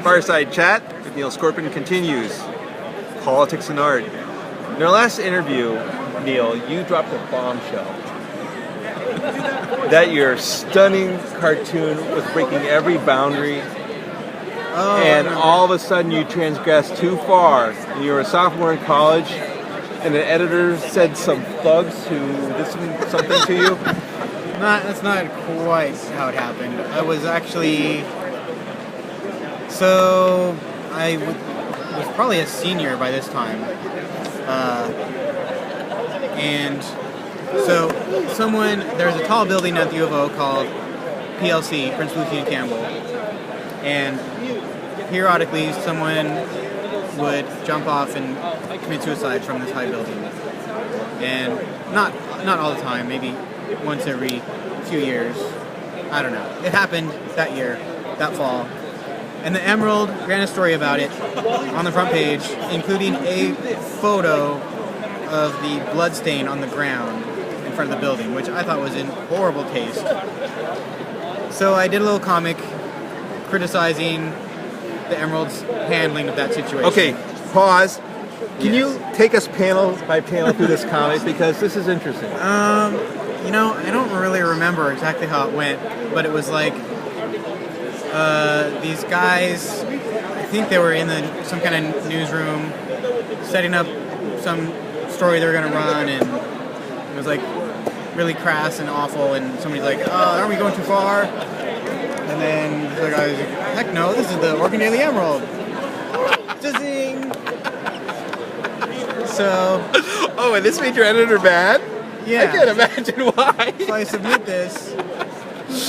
Fireside Chat with Neal Skorpen continues. Politics and art. In our last interview, Neal, you dropped a bombshell. That your stunning cartoon was breaking every boundary, and all of a sudden you transgressed too far. You were a sophomore in college, and an editor said some thugs who did something to you. That's not quite how it happened. I was actually... So, I was probably a senior by this time. And so, there's a tall building at the U of O called PLC, Prince Lucian Campbell. And periodically someone would jump off and commit suicide from this high building. And not all the time, maybe once every few years. I don't know. It happened that year, that fall. And the Emerald ran a story about it on the front page, including a photo of the bloodstain on the ground in front of the building, which I thought was in horrible taste. So I did a little comic criticizing the Emerald's handling of that situation. Okay, pause. Can you take us panel by panel through this comic, because this is interesting? You know, I don't really remember exactly how it went, but it was like these guys, I think they were in some kind of newsroom setting up some story they were going to run, and it was like really crass and awful, and somebody's like, aren't we going too far? And then the guy was like, heck no, this is the Oregon Daily Emerald. Zing! So... Oh, and this made your editor mad? Yeah. I can't imagine why. So I submit this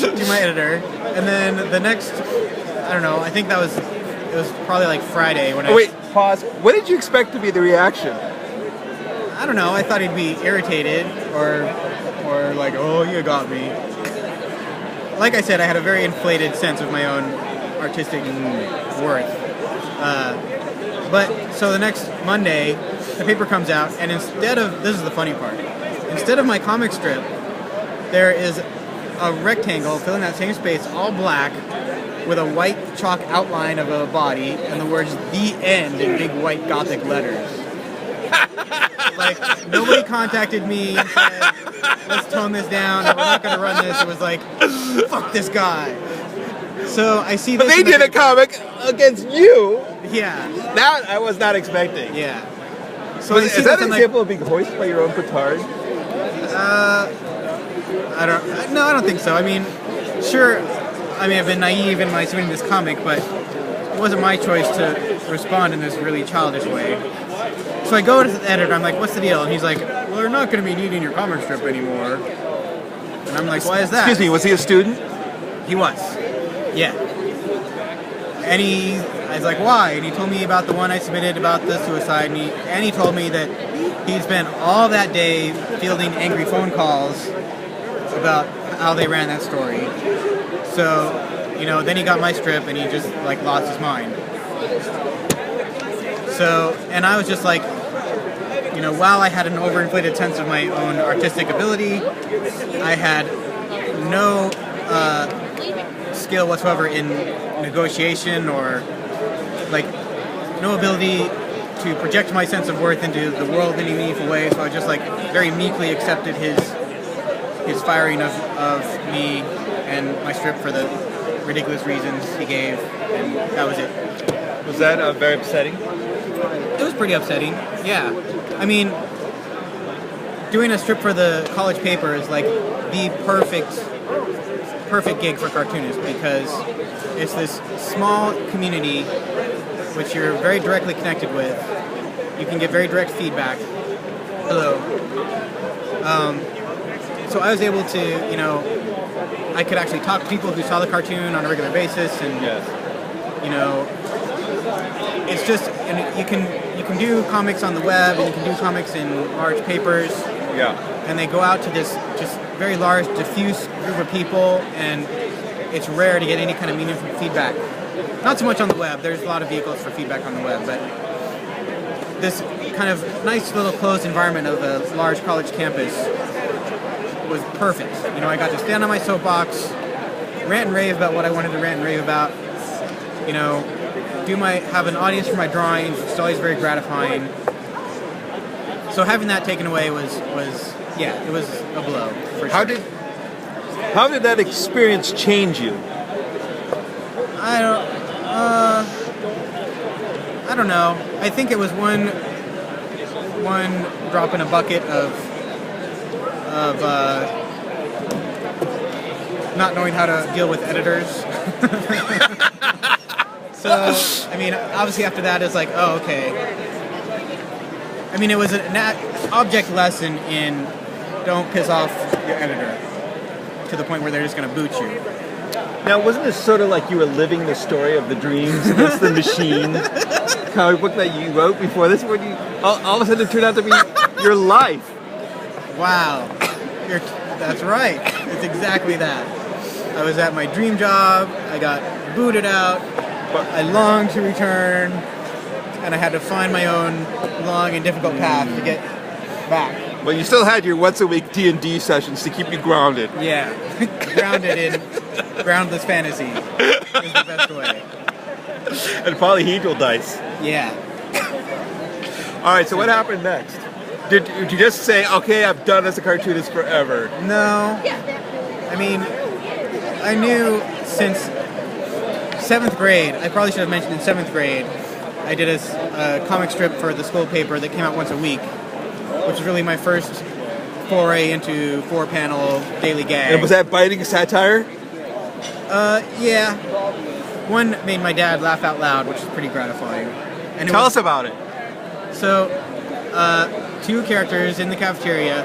to my editor, and then the next, I don't know, I think it was probably like Friday when Wait, pause. What did you expect to be the reaction? I don't know, I thought he'd be irritated, or like, oh, you got me. Like I said, I had a very inflated sense of my own artistic worth. But, so the next Monday, the paper comes out, and instead of, this is the funny part, instead of my comic strip, there is a rectangle filling that same space, all black, with a white chalk outline of a body, and the words "The End" in big white Gothic letters. Like, nobody contacted me and said, let's tone this down, we're not going to run this. It was like, fuck this guy. So I see this. But they did a comic against you. Yeah. That I was not expecting. Yeah. So is that an example of being hoisted by your own petard? I don't think so. I mean, sure, I mean, I've been naive in my submitting this comic, but it wasn't my choice to respond in this really childish way. So I go to the editor, I'm like, what's the deal? And he's like, well, they're not going to be needing your comic strip anymore. And I'm like, why is that? Excuse me, was he a student? He was. Yeah. And I was like, why? And he told me about the one I submitted about the suicide, and he told me that he'd spent all that day fielding angry phone calls about how they ran that story. So, you know, then he got my strip and he just, like, lost his mind. So, and I was just like, you know, while I had an overinflated sense of my own artistic ability, I had no skill whatsoever in negotiation, or, like, no ability to project my sense of worth into the world in any meaningful way. So I just, like, very meekly accepted his firing of me and my strip for the ridiculous reasons he gave, and that was it. Was that very upsetting? It was pretty upsetting, yeah. I mean, doing a strip for the college paper is like the perfect gig for cartoonists, because it's this small community which you're very directly connected with. You can get very direct feedback. Hello. So I was able to, you know, I could actually talk to people who saw the cartoon on a regular basis, and you know, it's just, and you can do comics on the web, and you can do comics in large papers. Yeah. And they go out to this just very large, diffuse group of people, and it's rare to get any kind of meaningful feedback. Not so much on the web. There's a lot of vehicles for feedback on the web, but this kind of nice little closed environment of a large college campus was perfect. You know, I got to stand on my soapbox, rant and rave about what I wanted to rant and rave about, have an audience for my drawings. It's always very gratifying. So having that taken away was it was a blow. For How sure. did that experience change you? I don't know. I think it was one drop in a bucket of not knowing how to deal with editors. So, I mean, obviously after that it's like, oh, okay. I mean, it was an object lesson in don't piss off your editor to the point where they're just going to boot you. Now, wasn't this sort of like you were living the story of the dreams against the machine comic book that you wrote before this? Where all of a sudden it turned out to be your life. Wow. That's right. It's exactly that. I was at my dream job. I got booted out. I longed to return. And I had to find my own long and difficult path to get back. Well, you still had your once-a-week D&D sessions to keep you grounded. Yeah. Grounded in groundless fantasy is the best way. And polyhedral dice. Yeah. All right, so what happened next? Did you just say, okay, I've done as a cartoonist forever? No. I mean, I knew since 7th grade, I probably should have mentioned in 7th grade, I did a comic strip for the school paper that came out once a week, which was really my first foray into 4-panel daily gag. And was that biting satire? Yeah. One made my dad laugh out loud, which is pretty gratifying. And Tell us about it. So, 2 characters in the cafeteria.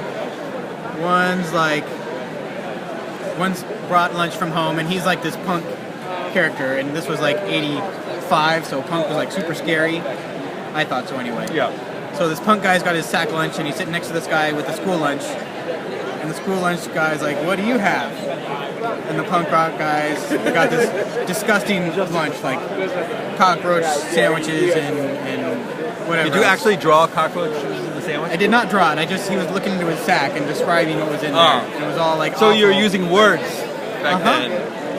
One's brought lunch from home, and he's like this punk character, and this was like 85, so punk was like super scary. I thought so anyway. Yeah. So this punk guy's got his sack lunch, and he's sitting next to this guy with the school lunch. And the school lunch guy's like, "What do you have?" And the punk rock guy's got this disgusting lunch, like cockroach sandwiches and whatever. Did you actually draw cockroaches in the sandwich? I did not draw it. He was looking into his sack and describing what was in there. And it was all like So awful. you were using words back then.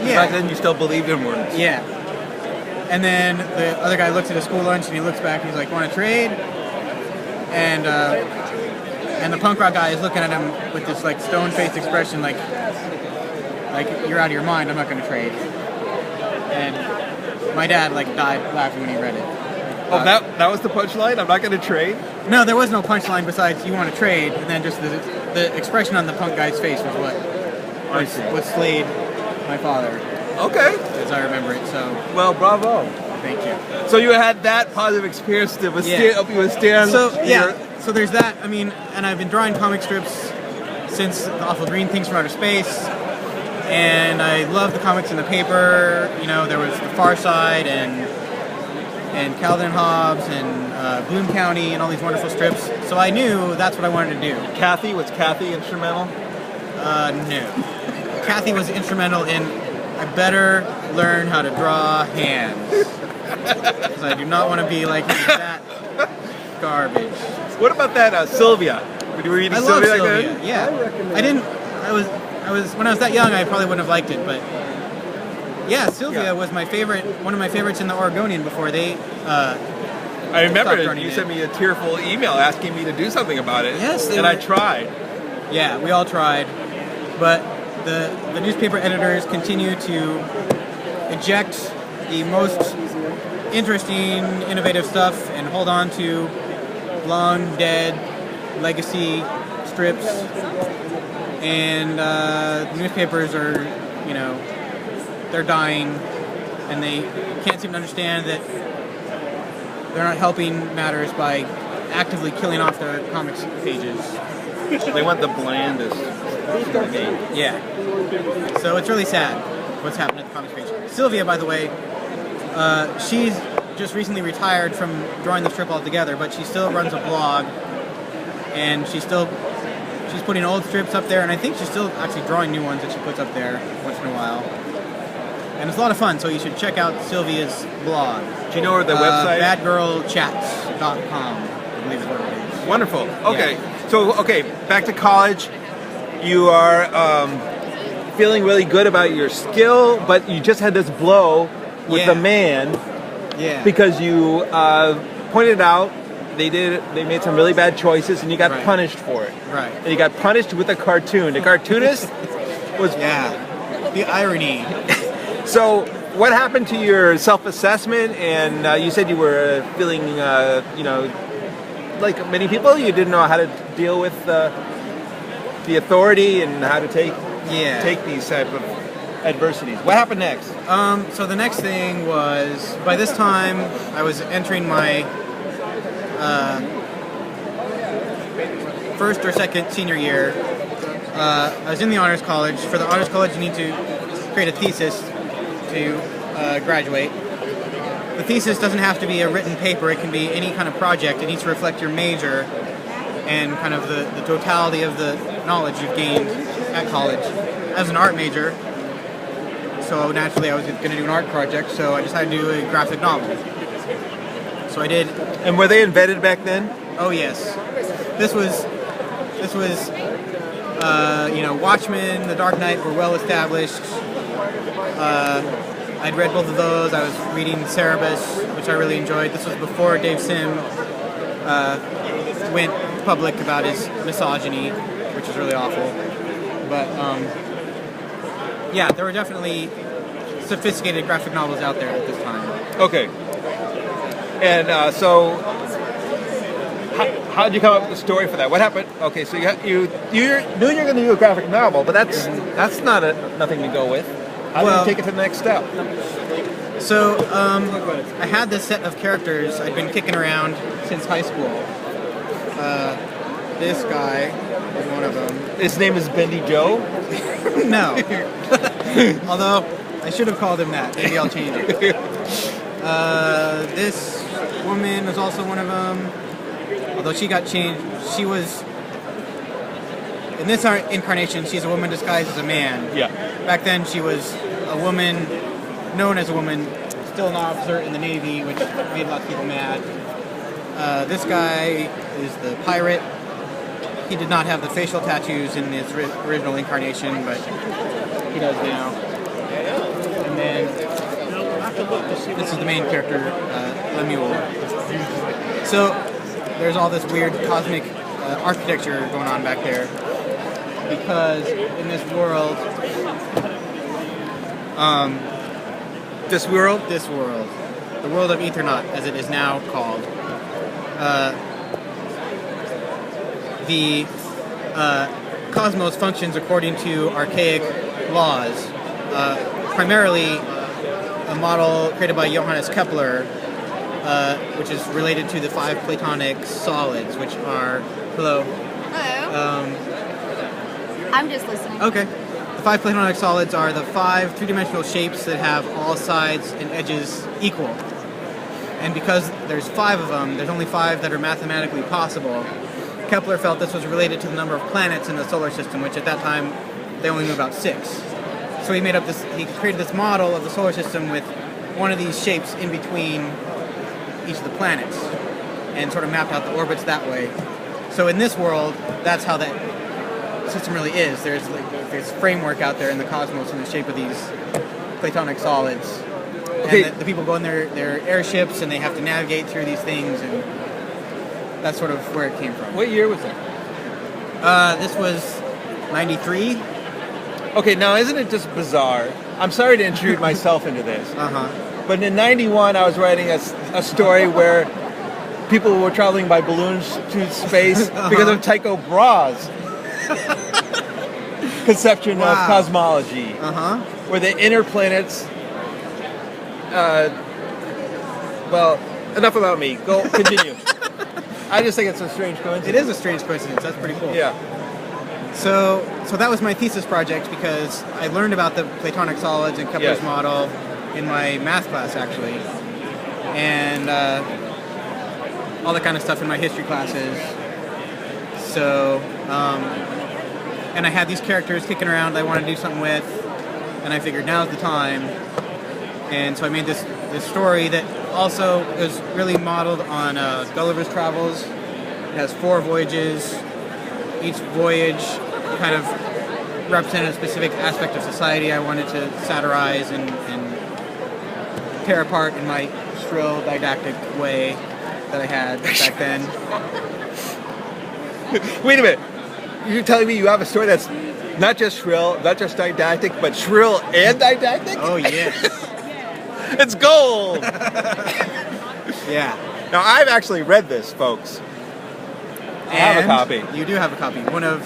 Yeah. Back then you still believed in words. Yeah. And then the other guy looks at his school lunch and he looks back and he's like, "Want to trade?" And the punk rock guy is looking at him with this like stone-faced expression, like you're out of your mind. I'm not going to trade. And my dad like died laughing when he read it. Oh, that was the punchline? I'm not going to trade? No, there was no punchline besides "you want to trade," and then just the expression on the punk guy's face was what slayed my father. Okay. As I remember it. So. Well, bravo. Thank you. So you had that positive experience to help you withstand. So yeah. So there's that. I mean, and I've been drawing comic strips since the Awful Green Things from Outer Space, and I love the comics in the paper. There was The Far Side and Calvin and Hobbes and Bloom County and all these wonderful strips. So I knew that's what I wanted to do. Was Kathy instrumental? No. Kathy was instrumental in I better learn how to draw hands. Because I do not want to be like that garbage. What about that Sylvia? Were you reading Sylvia like that? Yeah. I was when I was that young I probably wouldn't have liked it, but yeah, Sylvia was one of my favorites in the Oregonian before they I remember you sent me a tearful email asking me to do something about it. Yes, I tried. Yeah, we all tried. But the newspaper editors continue to eject the most interesting, innovative stuff and hold on to long dead legacy strips. And the newspapers are, they're dying, and they can't seem to understand that they're not helping matters by actively killing off their comics pages. They want the blandest. Yeah. So it's really sad what's happened at the comics page. Sylvia, by the way, she's just recently retired from drawing the strip altogether, but she still runs a blog, and she's putting old strips up there, and I think she's still actually drawing new ones that she puts up there once in a while. And it's a lot of fun, so you should check out Sylvia's blog. Do you know her the website? Badgirlchats.com, I believe is what it is. Wonderful. Okay. Yeah. So, back to college. You are feeling really good about your skill, but you just had this blow with Yeah. the man Yeah. because you pointed out they made some really bad choices and you got Right. punished for it. Right. And you got punished with a cartoon. The cartoonist was Yeah. The irony. So, what happened to your self-assessment? And you said you were feeling, like many people, you didn't know how to deal with the authority and how to take these type of adversities. What happened next? So the next thing was, by this time, I was entering my first or second senior year. I was in the honors college. For the honors college, you need to create a thesis to graduate. The thesis doesn't have to be a written paper. It can be any kind of project. It needs to reflect your major and kind of the totality of the knowledge you've gained at college. As an art major, so naturally I was going to do an art project, so I decided to do a graphic novel. So I did. And were they invented back then? Oh yes. This was Watchmen, The Dark Knight were well established. I'd read both of those. I was reading Cerebus, which I really enjoyed. This was before Dave Sim went public about his misogyny, which was really awful. But yeah, there were definitely sophisticated graphic novels out there at this time. Okay. And so, how did you come up with the story for that? What happened? Okay, so you knew you're going to do a graphic novel, but that's not nothing to go with. How did you take it to the next step? So I had this set of characters I'd been kicking around since high school. This guy is one of them. His name is Bendy Joe? No. Although, I should have called him that. Maybe I'll change it. This woman was also one of them. Although she got changed. She was... In this incarnation, she's a woman disguised as a man. Yeah. Back then, she was a woman, known as a woman, still an officer in the Navy, which made lots of people mad. This guy is the pirate. He did not have the facial tattoos in his original incarnation, but he does now. And then this is the main character, Lemuel. So there's all this weird cosmic architecture going on back there, because in this world, the world of Ethernaut, as it is now called, the cosmos functions according to archaic laws, primarily a model created by Johannes Kepler, which is related to the 5 Platonic solids, which are... Hello. Hello. I'm just listening. Okay. The 5 Platonic solids are the 5 three-dimensional shapes that have all sides and edges equal. And because there's 5 of them, there's only 5 that are mathematically possible. Kepler felt this was related to the number of planets in the solar system, which at that time they only knew about 6. So he created this model of the solar system with one of these shapes in between each of the planets, and sort of mapped out the orbits that way. So in this world, that's how that system really is. There's like this framework out there in the cosmos in the shape of these Platonic solids. Okay. And the people go in their airships and they have to navigate through these things, and that's sort of where it came from. What year was that? This was 93. Okay, now isn't it just bizarre? I'm sorry to intrude myself into this. Uh-huh. But in 91, I was writing a story where people were traveling by balloons to space because of Tycho Brahe's conception of cosmology, where the inner planets... well, enough about me. Go, continue. I just think it's a strange coincidence. It is a strange coincidence. That's pretty cool. Yeah. So that was my thesis project, because I learned about the Platonic solids and Kepler's model in my math class, actually, and all that kind of stuff in my history classes. So, and I had these characters kicking around I wanted to do something with, and I figured now's the time. And so I made this story that also is really modeled on Gulliver's Travels. It has 4 voyages. Each voyage kind of represented a specific aspect of society I wanted to satirize and tear apart in my shrill didactic way that I had back then. Wait a minute. You're telling me you have a story that's not just shrill, not just didactic, but shrill and didactic? Oh, yes. It's gold! Yeah. Now, I've actually read this, folks. I have a copy. You do have a copy. One of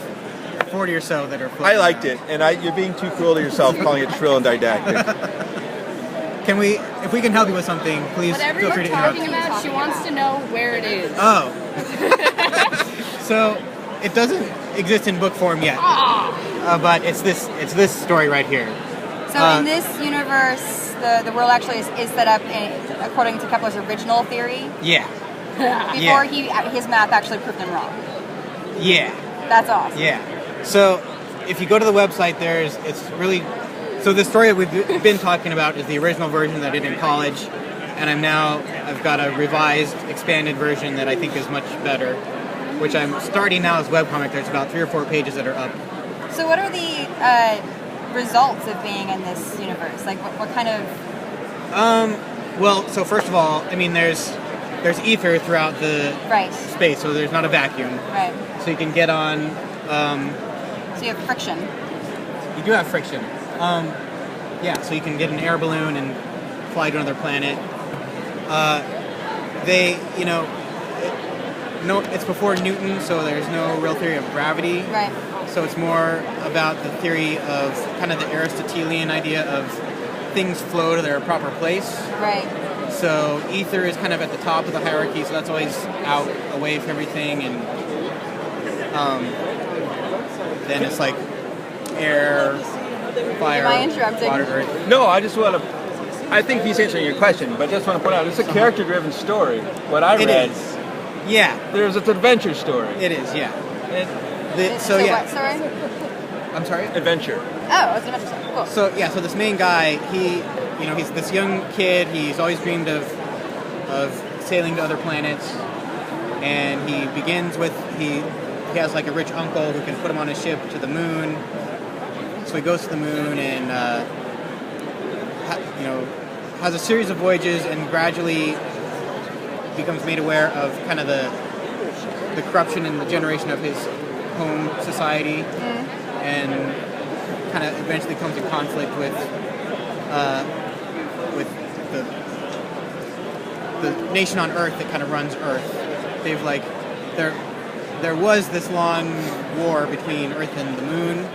40 or so that are floating I liked around. it, and you're being too cruel to yourself calling it shrill and didactic. If we can help you with something, please Whatever feel free you're to interrupt. talking about, she wants to know where it is. Oh. So, it doesn't exist in book form yet. But it's this story right here. So in this universe, the world actually is set up according to Kepler's original theory. Yeah. Before his math actually proved him wrong. Yeah. That's awesome. Yeah. So if you go to the website, so the story that we've been talking about is the original version that I did in college, and I've got a revised, expanded version that I think is much better, which I'm starting now as webcomic. There's about 3 or 4 pages that are up. So what are the results of being in this universe? Like what kind of... Well, so first of all, I mean, there's ether throughout the space, so there's not a vacuum. Right. So you can get on... so you have friction. You do have friction. Yeah, so you can get an air balloon and fly to another planet. It's before Newton, so there's no real theory of gravity. Right. So it's more about the theory of kind of the Aristotelian idea of things flow to their proper place. Right. So ether is kind of at the top of the hierarchy, so that's always out away from everything, and then it's like air, fire, Am I interrupting? water, earth. No, I just want to... I think he's answering your question, but I just want to point out, it's a character-driven story. What I read... It is. Yeah. It's an adventure story. It is, yeah. What story? I'm sorry? Adventure. Oh, it's an adventure story. Cool. So this main guy, he's this young kid. He's always dreamed of sailing to other planets, and he begins with he has like a rich uncle who can put him on a ship to the moon. So he goes to the moon and has a series of voyages, and gradually becomes made aware of kind of the corruption and the generation of his home society, and kind of eventually comes in conflict with the nation on Earth that kind of runs Earth. They've there was this long war between Earth and the Moon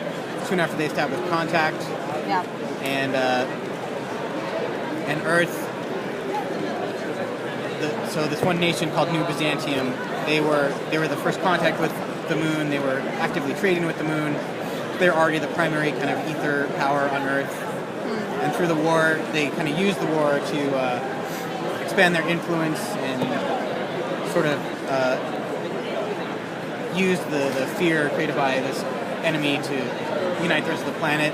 soon after they established contact. Yeah. And Earth. So this one nation called New Byzantium, they were the first contact with the moon. They were actively trading with the moon. They're already the primary kind of ether power on Earth. And through the war, they kind of used the war to expand their influence and sort of use the fear created by this enemy to unite the rest of the planet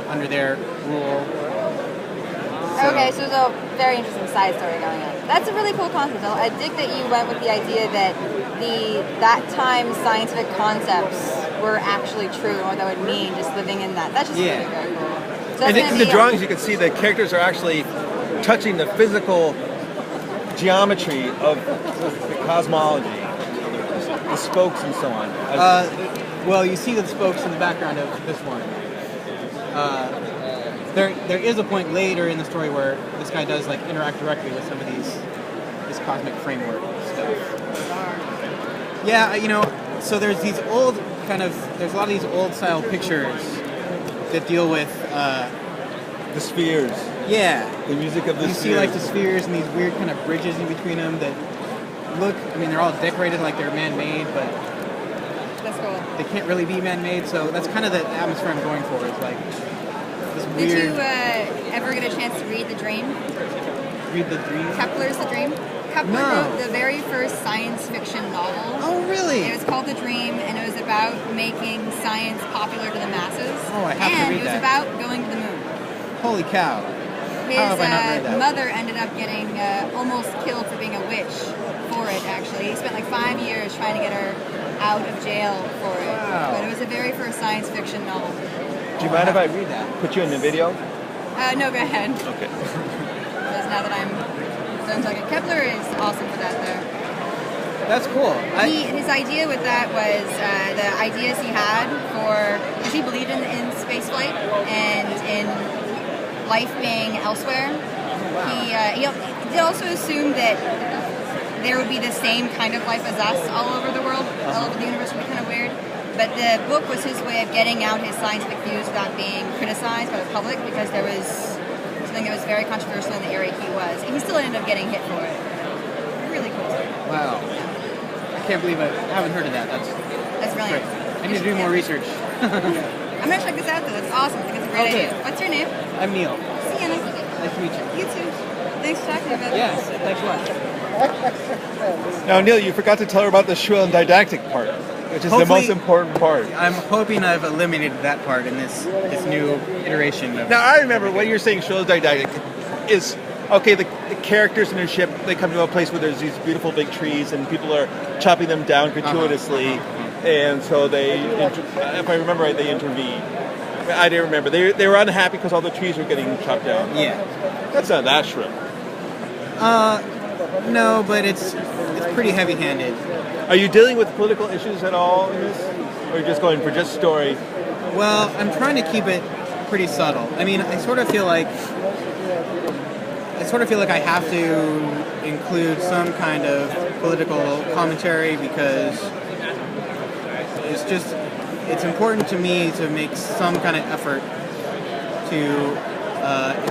under their rule. Okay, so there's a very interesting side story going on. That's a really cool concept. I dig that you went with the idea that that time scientific concepts were actually true and what that would mean just living in that. That's just really very cool. So and in the drawings you can see the characters are actually touching the physical geometry of the cosmology, the spokes and so on. Well, you see the spokes in the background of this one. There is a point later in the story where this guy does like interact directly with some of this cosmic framework stuff. Yeah, so there's a lot of these old style pictures that deal with the spheres. Yeah. The music of the spheres. You see like the spheres and these weird kind of bridges in between them that they're all decorated like they're man-made, but that's cool. They can't really be man-made, so that's kind of the atmosphere I'm going for. It's like this weird... Did you ever get a chance to read The Dream? Read The Dream? Kepler's The Dream? Kepler wrote the very first science fiction novel. Oh, really? It was called The Dream, and it was about making science popular to the masses. Oh, I have to read that. And it was about going to the moon. Holy cow. His mother ended up getting almost killed for being a witch for it, actually. He spent like 5 years trying to get her out of jail for it. Wow. But it was the very first science fiction novel. Do you mind if I read that? Put you in the video? No, go ahead. Okay. There's now that I'm done talking. Kepler is awesome for that, though. That's cool. His idea with that was the ideas he had for, because he believed in space flight and in life being elsewhere. He also assumed that there would be the same kind of life as us all over the world, all over the universe would be kind of weird. But the book was his way of getting out his scientific views without being criticized by the public, because there was something that was very controversial in the area he was. And he still ended up getting hit for it. Really cool. Wow. I can't believe I haven't heard of that. That's brilliant. great. I need to do more research. I'm going to check this out, though. That's awesome. I think it's a great idea. What's your name? I'm Neal. See you, Anna. Nice to meet you. You too. Thanks for talking about it. Yes, thanks a lot. Now, Neal, you forgot to tell her about the shrill and didactic part, which is the most important part. I'm hoping I've eliminated that part in this new iteration of... Now, I remember when you're saying shrill and didactic is, okay, the characters in their ship, they come to a place where there's these beautiful big trees and people are chopping them down gratuitously, and so they, if I remember right, they intervene. I didn't remember. They were unhappy because all the trees were getting chopped down. Yeah. That's not that shrill. No, but it's pretty heavy-handed. Are you dealing with political issues at all in this? Or are you just going for just story? Well, I'm trying to keep it pretty subtle. I mean, I sort of feel like I have to include some kind of political commentary, because it's important to me to make some kind of effort to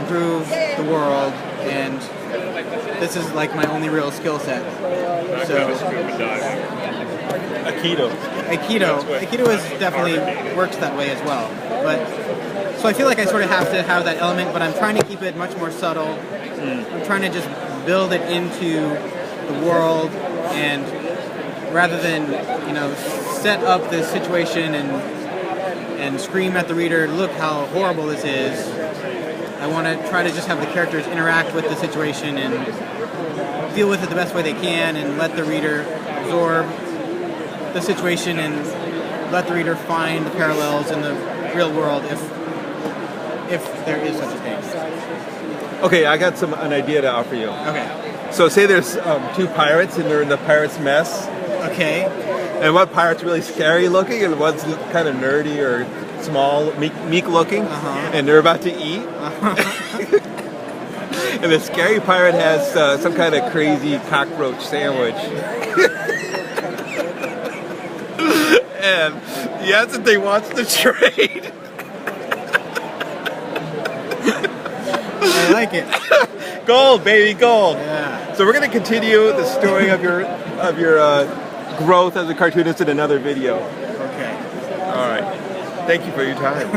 improve the world, and this is like my only real skill set. So Aikido is definitely works that way as well. But so I feel like I sort of have to have that element, but I'm trying to keep it much more subtle. I'm trying to just build it into the world, and rather than set up this situation and scream at the reader, look how horrible this is. I want to try to just have the characters interact with the situation and deal with it the best way they can, and let the reader absorb the situation and let the reader find the parallels in the real world, if there is such a thing. Okay, I got an idea to offer you. Okay. So say there's two pirates and they're in the pirate's mess. Okay. And one pirate's really scary looking and one's kind of nerdy or small, meek looking, and they're about to eat. And the scary pirate has some kind of crazy cockroach sandwich. And yes, that they wants to trade. I like it. Gold, baby, gold. Yeah. So we're going to continue the story of your growth as a cartoonist in another video. Okay. All right. Thank you for your time.